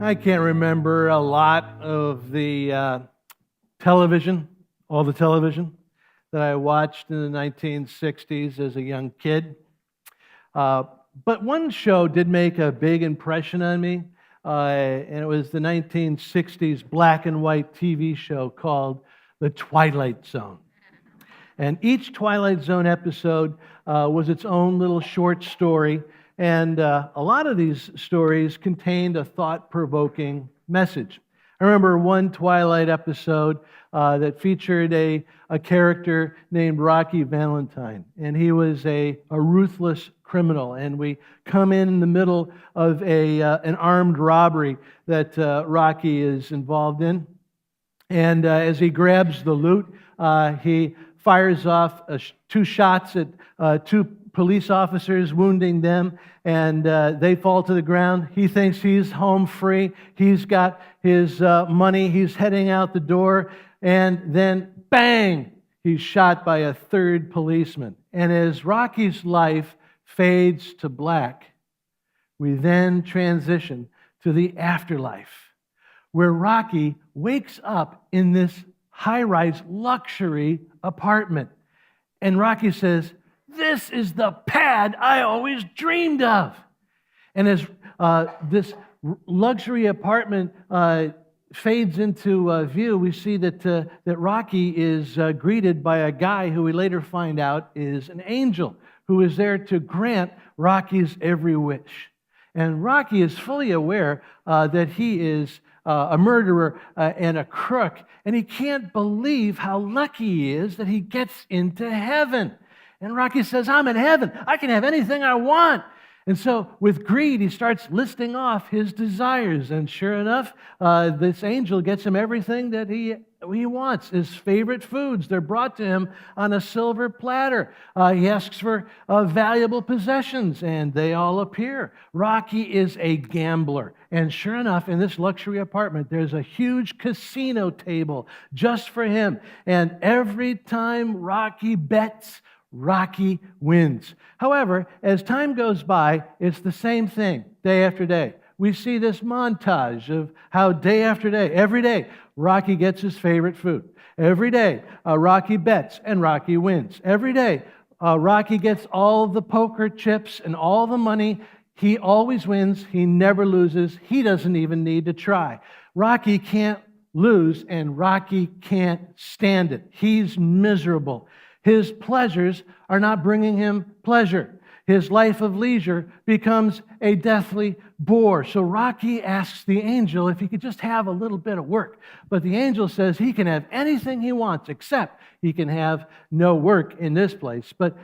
I can't remember a lot of the television, all the television that I watched in the 1960s as a young kid. But one show did make a big impression on me, and it was the 1960s black and white TV show called The Twilight Zone. And each Twilight Zone episode was its own little short story, and a lot of these stories contained a thought-provoking message. I remember one Twilight episode that featured a character named Rocky Valentine, and he was a ruthless criminal. And we come in the middle of an armed robbery that Rocky is involved in. And as he grabs the loot, he fires off 2 shots at 2 police officers, wounding them, and they fall to the ground. He thinks he's home free. He's got his money. He's heading out the door, and then bang, he's shot by a 3rd policeman. And as Rocky's life fades to black, we then transition to the afterlife, where Rocky wakes up in this high-rise luxury apartment. And Rocky says, "This is the pad I always dreamed of." And as this luxury apartment fades into view, we see that Rocky is greeted by a guy who we later find out is an angel who is there to grant Rocky's every wish. And Rocky is fully aware that he is a murderer and a crook, and he can't believe how lucky he is that he gets into heaven. And Rocky says, "I'm in heaven. I can have anything I want." And so with greed, he starts listing off his desires. And sure enough, this angel gets him everything that he wants. His favorite foods, they're brought to him on a silver platter. He asks for valuable possessions, and they all appear. Rocky is a gambler. And sure enough, in this luxury apartment, there's a huge casino table just for him. And every time Rocky bets, Rocky wins. However, as time goes by, it's the same thing day after day. We see this montage of how day after day, every day, Rocky gets his favorite food. Every day, Rocky bets and Rocky wins. Every day, Rocky gets all the poker chips and all the money. He always wins. He never loses. He doesn't even need to try. Rocky can't lose, and Rocky can't stand it. He's miserable. His pleasures are not bringing him pleasure. His life of leisure becomes a deathly bore. So Rocky asks the angel if he could just have a little bit of work. But the angel says he can have anything he wants, except he can have no work in this place. But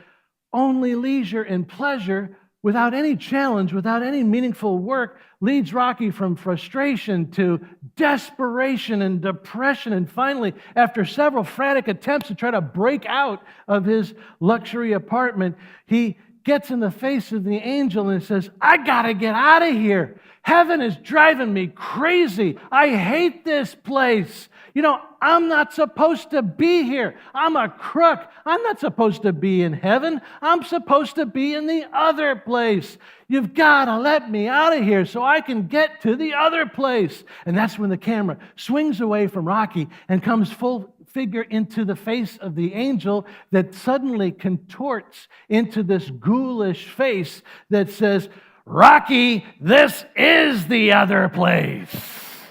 only leisure and pleasure without any challenge, without any meaningful work, leads Rocky from frustration to desperation and depression. And finally, after several frantic attempts to try to break out of his luxury apartment, he gets in the face of the angel and says, "I gotta get out of here. Heaven is driving me crazy. I hate this place. You know, I'm not supposed to be here. I'm a crook. I'm not supposed to be in heaven. I'm supposed to be in the other place. You've got to let me out of here so I can get to the other place." And that's when the camera swings away from Rocky and comes full figure into the face of the angel that suddenly contorts into this ghoulish face that says, "Rocky, this is the other place."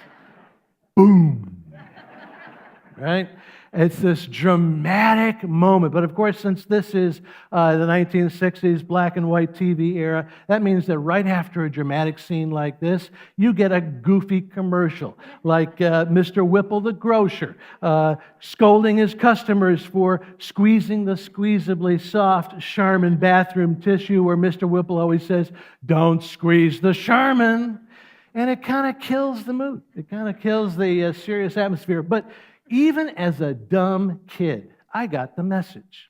Boom. Right? It's this dramatic moment. But of course, since this is the 1960s black and white TV era, that means that right after a dramatic scene like this, you get a goofy commercial, like Mr. Whipple the grocer, scolding his customers for squeezing the squeezably soft Charmin bathroom tissue, where Mr. Whipple always says, "Don't squeeze the Charmin." And it kind of kills the mood. It kind of kills the serious atmosphere. But even as a dumb kid, I got the message.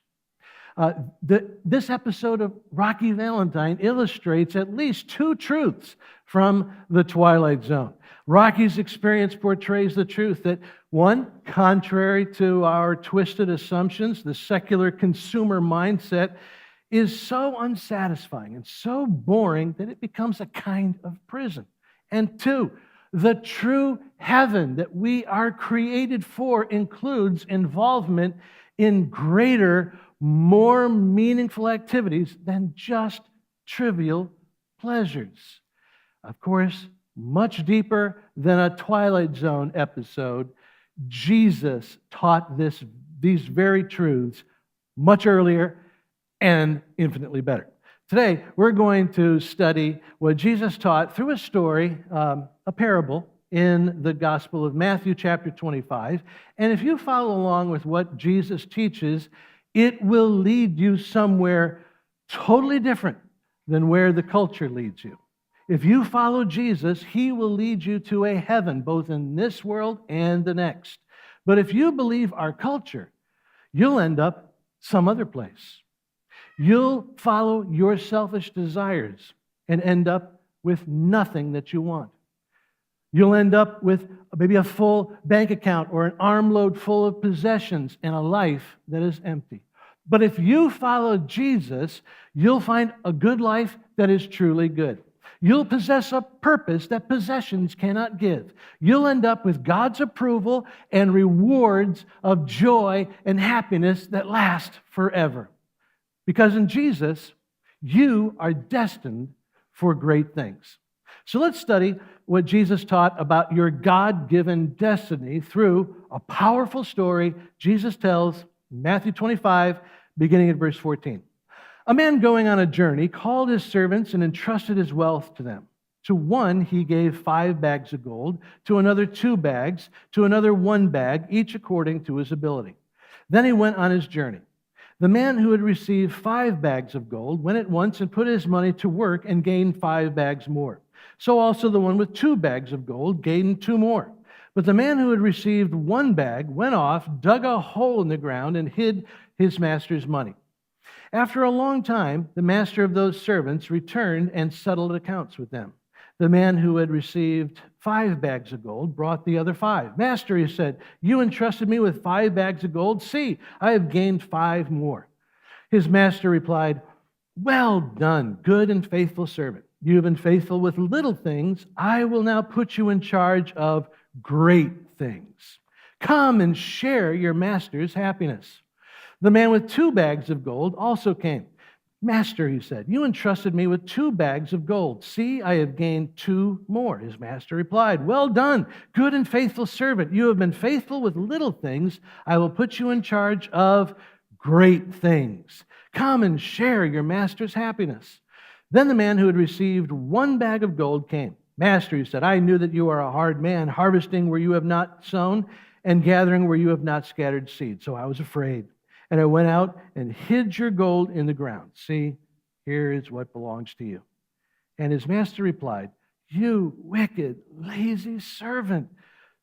This episode of Rocky Valentine illustrates at least 2 truths from the Twilight Zone. Rocky's experience portrays the truth that, one, contrary to our twisted assumptions, the secular consumer mindset is so unsatisfying and so boring that it becomes a kind of prison. And 2, The true heaven that we are created for includes involvement in greater, more meaningful activities than just trivial pleasures. Of course, much deeper than a Twilight Zone episode, Jesus taught these very truths much earlier and infinitely better. Today, we're going to study what Jesus taught through a story, a parable, in the Gospel of Matthew chapter 25. And if you follow along with what Jesus teaches, it will lead you somewhere totally different than where the culture leads you. If you follow Jesus, he will lead you to a heaven, both in this world and the next. But if you believe our culture, you'll end up some other place. You'll follow your selfish desires and end up with nothing that you want. You'll end up with maybe a full bank account or an armload full of possessions and a life that is empty. But if you follow Jesus, you'll find a good life that is truly good. You'll possess a purpose that possessions cannot give. You'll end up with God's approval and rewards of joy and happiness that last forever. Because in Jesus, you are destined for great things. So let's study what Jesus taught about your God-given destiny through a powerful story Jesus tells in Matthew 25, beginning at verse 14. A man going on a journey called his servants and entrusted his wealth to them. To one he gave 5 bags of gold, to another 2 bags, to another 1 bag, each according to his ability. Then he went on his journey. The man who had received 5 bags of gold went at once and put his money to work and gained 5 bags more. So also the one with 2 bags of gold gained 2 more. But the man who had received 1 bag went off, dug a hole in the ground, and hid his master's money. After a long time, the master of those servants returned and settled accounts with them. The man who had received 5 bags of gold brought the other 5. Master, he said, you entrusted me with 5 bags of gold. See, I have gained 5 more. His master replied, well done, good and faithful servant. You have been faithful with little things. I will now put you in charge of great things. Come and share your master's happiness. The man with 2 bags of gold also came. Master, he said, you entrusted me with 2 bags of gold. See, I have gained 2 more. His master replied, well done, good and faithful servant. You have been faithful with little things. I will put you in charge of great things. Come and share your master's happiness. Then the man who had received 1 bag of gold came. Master, he said, I knew that you are a hard man, harvesting where you have not sown and gathering where you have not scattered seed. So I was afraid. And I went out and hid your gold in the ground. See, here is what belongs to you. And his master replied, you wicked, lazy servant.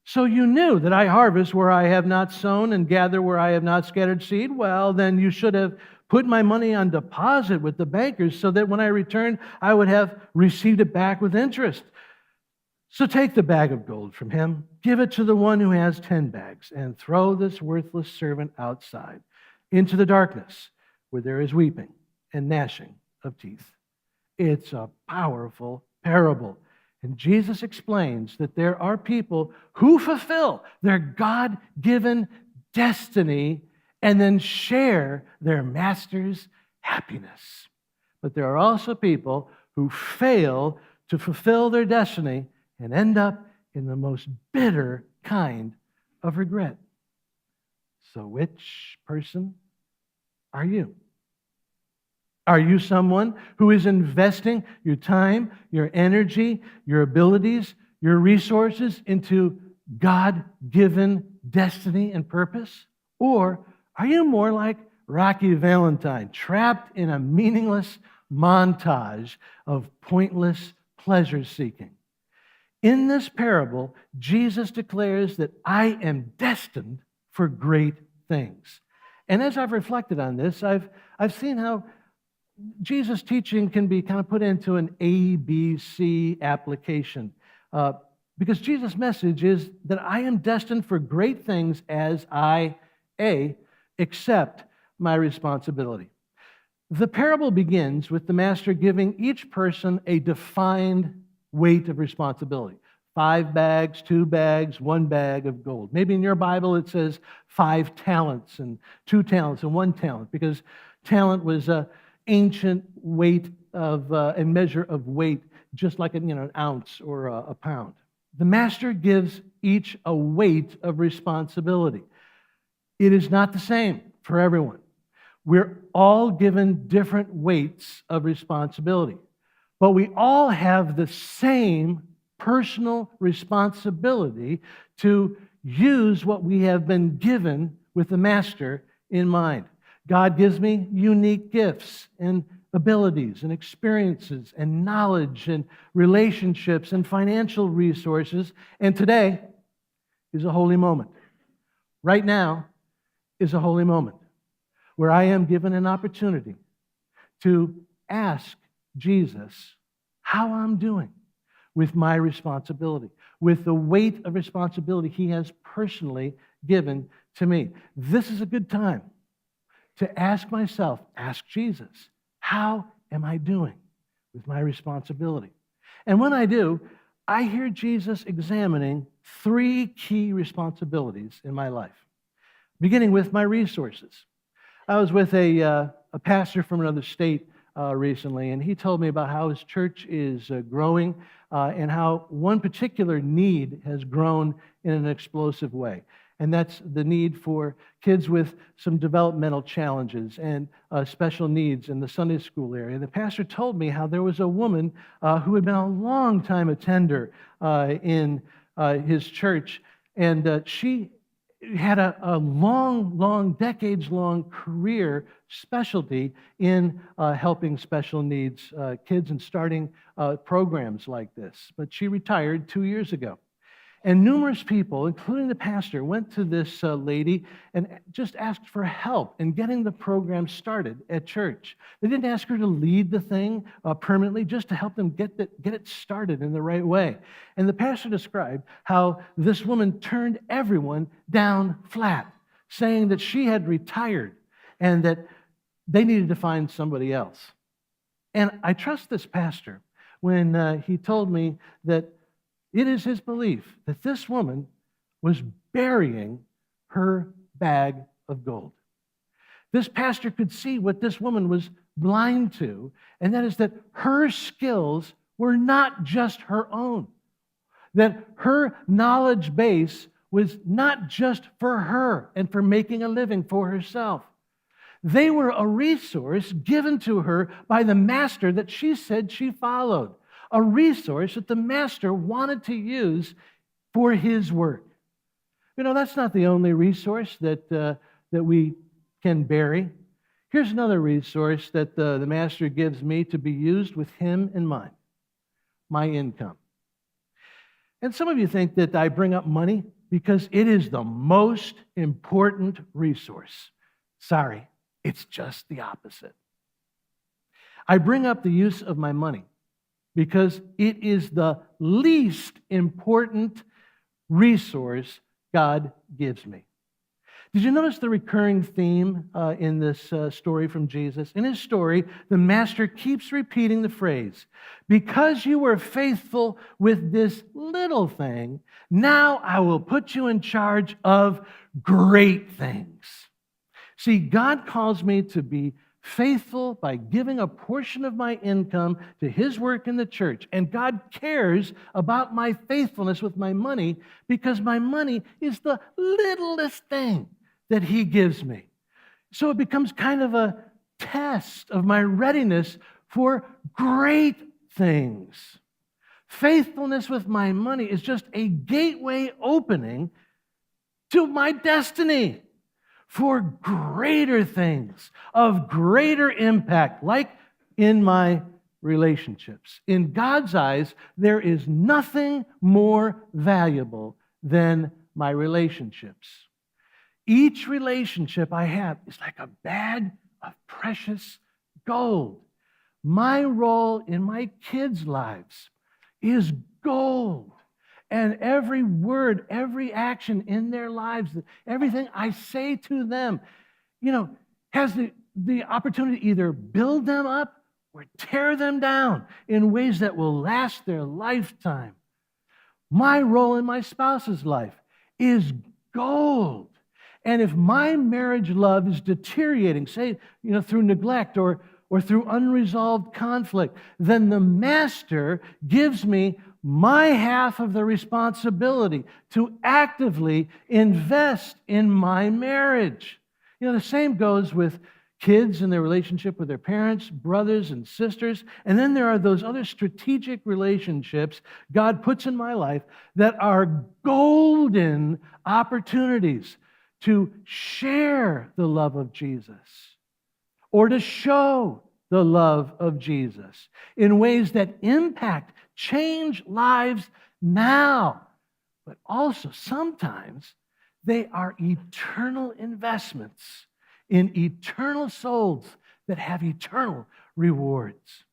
So you knew that I harvest where I have not sown and gather where I have not scattered seed? Well, then you should have put my money on deposit with the bankers so that when I returned, I would have received it back with interest. So take the bag of gold from him, give it to the one who has 10 bags, and throw this worthless servant outside into the darkness where there is weeping and gnashing of teeth. It's a powerful parable. And Jesus explains that there are people who fulfill their God-given destiny and then share their master's happiness. But there are also people who fail to fulfill their destiny and end up in the most bitter kind of regret. So which person are you? Are you someone who is investing your time, your energy, your abilities, your resources into God-given destiny and purpose? Or are you more like Rocky Valentine, trapped in a meaningless montage of pointless pleasure-seeking? In this parable, Jesus declares that I am destined for great things. And as I've reflected on this, I've seen how Jesus' teaching can be kind of put into an ABC application. Because Jesus' message is that I am destined for great things as I, accept my responsibility. The parable begins with the master giving each person a defined weight of responsibility. 5 bags, 2 bags, 1 bag of gold. Maybe in your Bible it says 5 talents and 2 talents and 1 talent, because talent was an ancient weight of a measure of weight, just like an ounce or a pound. The master gives each a weight of responsibility. It is not the same for everyone. We're all given different weights of responsibility, but we all have the same personal responsibility to use what we have been given with the master in mind. God gives me unique gifts and abilities and experiences and knowledge and relationships and financial resources, and today is a holy moment. Right now is a holy moment where I am given an opportunity to ask Jesus how I'm doing with my responsibility, with the weight of responsibility He has personally given to me. This is a good time to ask myself, ask Jesus, how am I doing with my responsibility? And when I do, I hear Jesus examining 3 key responsibilities in my life, beginning with my resources. I was with a pastor from another state recently, and he told me about how his church is growing and how one particular need has grown in an explosive way. And that's the need for kids with some developmental challenges and special needs in the Sunday school area. And the pastor told me how there was a woman who had been a long time attender in his church, and she had a long, decades-long career specialty in helping special needs kids and starting programs like this. But she retired 2 years ago. And numerous people, including the pastor, went to this lady and just asked for help in getting the program started at church. They didn't ask her to lead the thing permanently, just to help them get it started in the right way. And the pastor described how this woman turned everyone down flat, saying that she had retired and that they needed to find somebody else. And I trust this pastor when he told me that it is his belief that this woman was burying her bag of gold. This pastor could see what this woman was blind to, and that is that her skills were not just her own, that her knowledge base was not just for her and for making a living for herself. They were a resource given to her by the master that she said she followed. A resource that the master wanted to use for his work. That's not the only resource that we can bury. Here's another resource that the master gives me to be used with him in mind: my income. And some of you think that I bring up money because it is the most important resource. Sorry, it's just the opposite. I bring up the use of my money because it is the least important resource God gives me. Did you notice the recurring theme in this story from Jesus? In his story, the master keeps repeating the phrase, "Because you were faithful with this little thing, now I will put you in charge of great things." See, God calls me to be faithful by giving a portion of my income to His work in the church. And God cares about my faithfulness with my money because my money is the littlest thing that He gives me. So it becomes kind of a test of my readiness for great things. Faithfulness with my money is just a gateway opening to my destiny for greater things, of greater impact, like in my relationships. In God's eyes, there is nothing more valuable than my relationships. Each relationship I have is like a bag of precious gold. My role in my kids' lives is gold. And every word, every action in their lives, everything I say to them, has the opportunity to either build them up or tear them down in ways that will last their lifetime. My role in my spouse's life is gold. And if my marriage love is deteriorating, say, through neglect or through unresolved conflict, then the master gives me my half of the responsibility to actively invest in my marriage. The same goes with kids and their relationship with their parents, brothers and sisters. And then there are those other strategic relationships God puts in my life that are golden opportunities to share the love of Jesus or to show the love of Jesus in ways that impact, change lives now. But also sometimes they are eternal investments in eternal souls that have eternal rewards.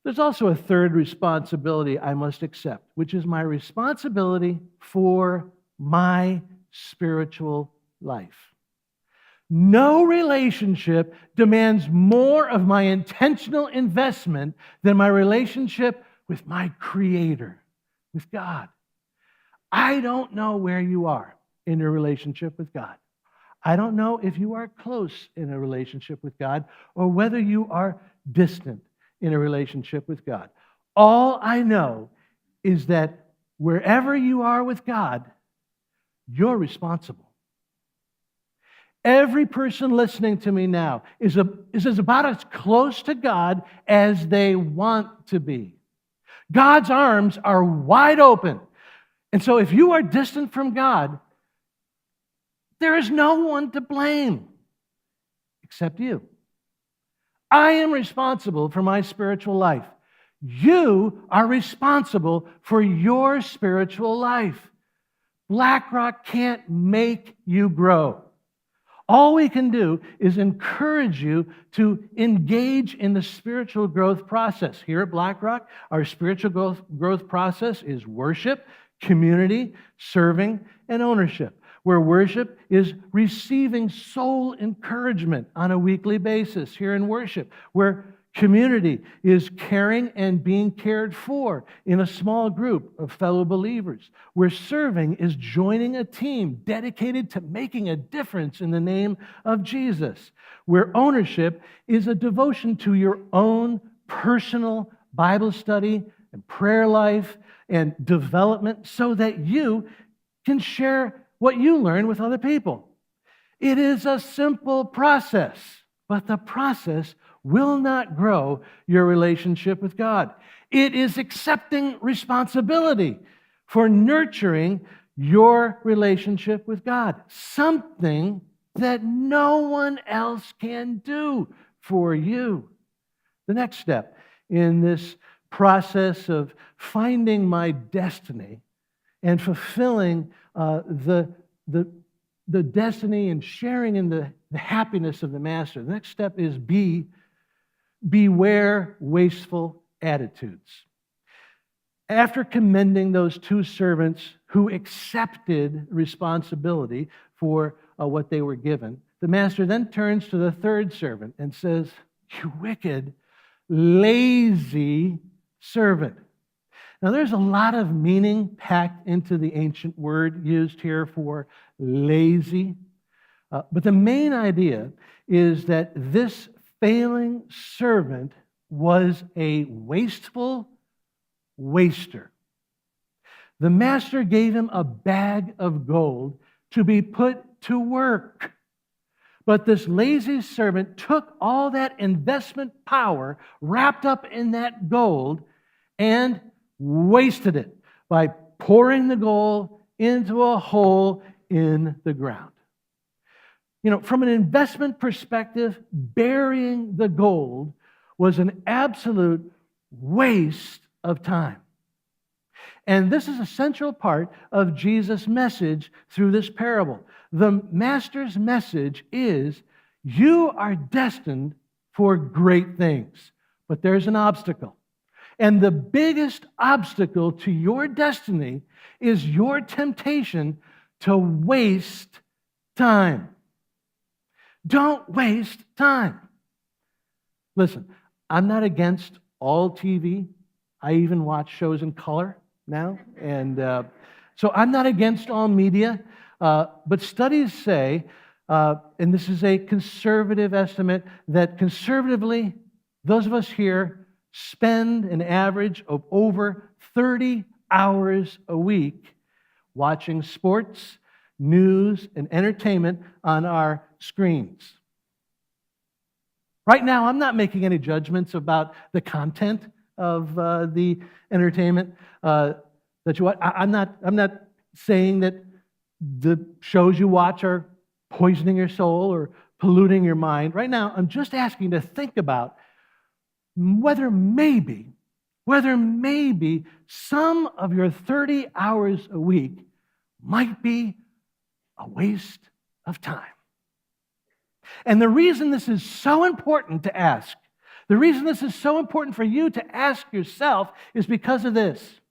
There's also a third responsibility I must accept, which is my responsibility for my spiritual life. No relationship demands more of my intentional investment than my relationship with my Creator, with God. I don't know where you are in your relationship with God. I don't know if you are close in a relationship with God or whether you are distant in a relationship with God. All I know is that wherever you are with God, you're responsible. Every person listening to me now is about as close to God as they want to be. God's arms are wide open. And so if you are distant from God, there is no one to blame except you. I am responsible for my spiritual life. You are responsible for your spiritual life. BlackRock can't make you grow. All we can do is encourage you to engage in the spiritual growth process. Here at BlackRock, our spiritual growth process is worship, community, serving, and ownership, where worship is receiving soul encouragement on a weekly basis here in worship, where community is caring and being cared for in a small group of fellow believers, where serving is joining a team dedicated to making a difference in the name of Jesus, where ownership is a devotion to your own personal Bible study and prayer life and development so that you can share what you learn with other people. It is a simple process, but the process will not grow your relationship with God. It is accepting responsibility for nurturing your relationship with God, something that no one else can do for you. The next step in this process of finding my destiny and fulfilling the destiny and sharing in the happiness of the Master. The next step is beware wasteful attitudes. After commending those two servants who accepted responsibility for what they were given, the Master then turns to the third servant and says, "You wicked, lazy servant." Now, there's a lot of meaning packed into the ancient word used here for lazy. But the main idea is that this failing servant was a wasteful waster. The Master gave him a bag of gold to be put to work. But this lazy servant took all that investment power wrapped up in that gold and wasted it by pouring the gold into a hole in the ground. From an investment perspective, burying the gold was an absolute waste of time. And this is a central part of Jesus' message through this parable. The Master's message is, you are destined for great things, but there's an obstacle. And the biggest obstacle to your destiny is your temptation to waste time. Don't waste time. Listen, I'm not against all TV. I even watch shows in color. now. And so I'm not against all media, but studies say, and this is a conservative estimate, that conservatively, those of us here spend an average of over 30 hours a week watching sports, news, and entertainment on our screens. Right now, I'm not making any judgments about the content of the entertainment that you watch. I'm not saying that the shows you watch are poisoning your soul or polluting your mind. Right now, I'm just asking to think about whether maybe some of your 30 hours a week might be a waste of time. And the reason this is so important to ask, the reason this is so important for you to ask yourself is because of this.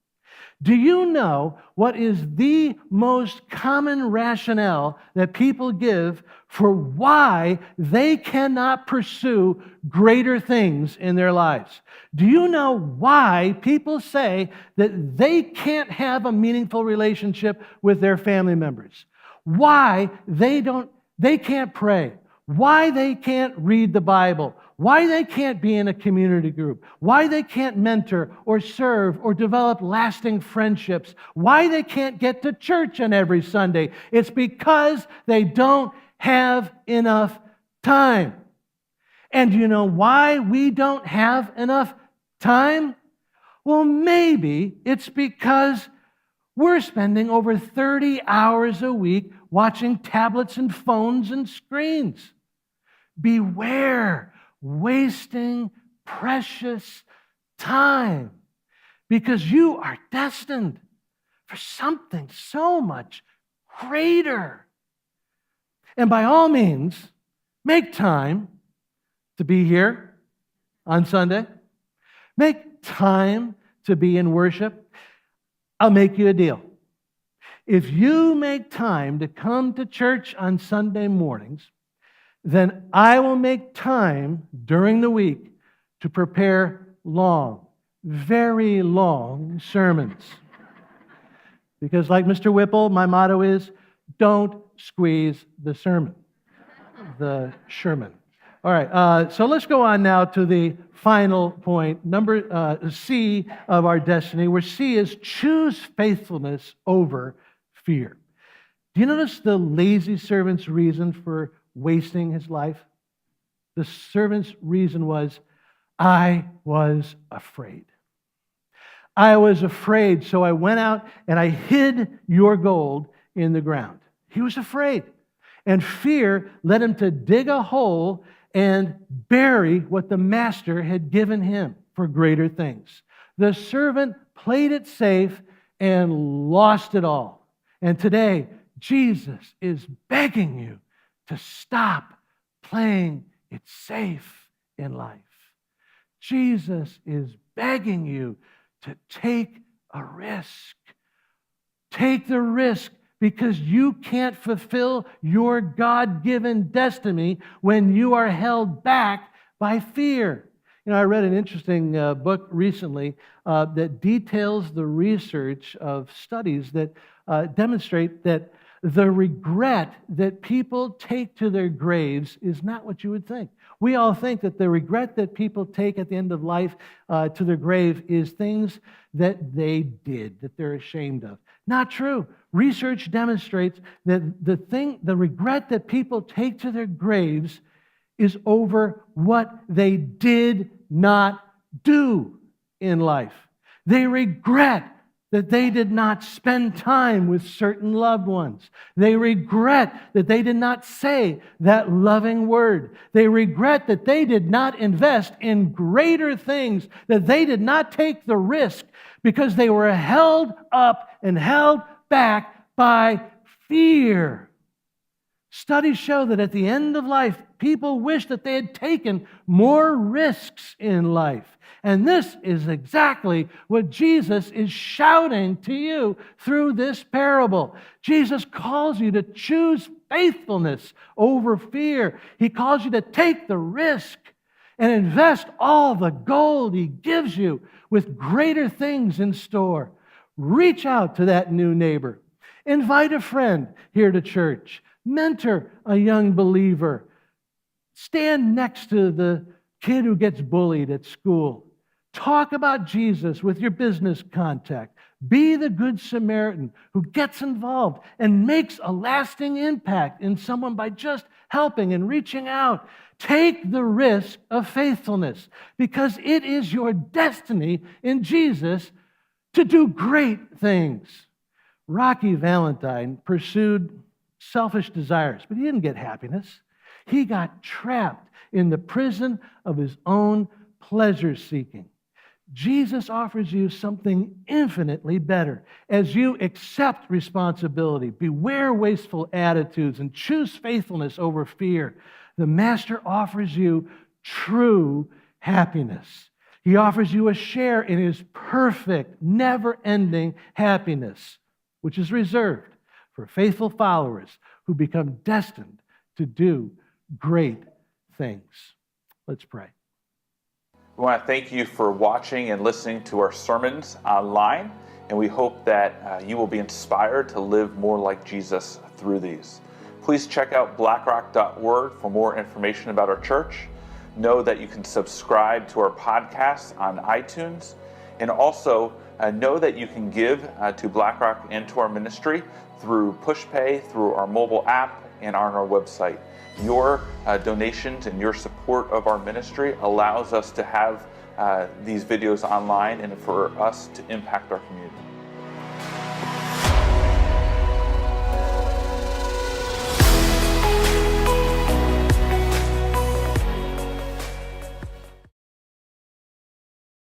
Do you know what is the most common rationale that people give for why they cannot pursue greater things in their lives? Do you know why people say that they can't have a meaningful relationship with their family members? Why they can't pray? Why they can't read the Bible? Why they can't be in a community group? Why they can't mentor or serve or develop lasting friendships? Why they can't get to church on every Sunday? It's because they don't have enough time. And do you know why we don't have enough time? Well, maybe it's because we're spending over 30 hours a week watching tablets and phones and screens. Beware wasting precious time, because you are destined for something so much greater. And by all means, make time to be here on Sunday. Make time to be in worship. I'll make you a deal. If you make time to come to church on Sunday mornings, then I will make time during the week to prepare long, very long sermons. Because like Mr. Whipple, my motto is, don't squeeze the sermon. The Sherman. All right, so let's go on now to the final point, number C of our destiny, where C is choose faithfulness over fear. Do you notice the lazy servant's reason for wasting his life? The servant's reason was, I was afraid. I was afraid, so I went out and I hid your gold in the ground. He was afraid. And fear led him to dig a hole and bury what the master had given him for greater things. The servant played it safe and lost it all. And today, Jesus is begging you to stop playing it safe in life. Jesus is begging you to take a risk. Take the risk, because you can't fulfill your God-given destiny when you are held back by fear. You know, I read an interesting book recently that details the research of studies that demonstrate that the regret that people take to their graves is not what you would think. We all think that the regret that people take at the end of life to their grave is things that they did, that they're ashamed of. Not true. Research demonstrates that the regret that people take to their graves is over what they did not do in life. They regret that they did not spend time with certain loved ones. They regret that they did not say that loving word. They regret that they did not invest in greater things, that they did not take the risk because they were held up and held back by fear. Studies show that at the end of life, people wish that they had taken more risks in life. And this is exactly what Jesus is shouting to you through this parable. Jesus calls you to choose faithfulness over fear. He calls you to take the risk and invest all the gold He gives you with greater things in store. Reach out to that new neighbor. Invite a friend here to church. Mentor a young believer. Stand next to the kid who gets bullied at school. Talk about Jesus with your business contact. Be the Good Samaritan who gets involved and makes a lasting impact in someone by just helping and reaching out. Take the risk of faithfulness because it is your destiny in Jesus to do great things. Rocky Valentine pursued selfish desires, but he didn't get happiness. He got trapped in the prison of his own pleasure-seeking. Jesus offers you something infinitely better. As you accept responsibility, beware wasteful attitudes, and choose faithfulness over fear, the Master offers you true happiness. He offers you a share in His perfect, never-ending happiness, which is reserved for faithful followers who become destined to do great things. Let's pray. We want to thank you for watching and listening to our sermons online, and we hope that you will be inspired to live more like Jesus through these. Please check out blackrock.org for more information about our church. Know that you can subscribe to our podcast on iTunes, and also know that you can give to BlackRock and to our ministry through PushPay, through our mobile app, and on our website. Your donations and your support of our ministry allows us to have these videos online and for us to impact our community.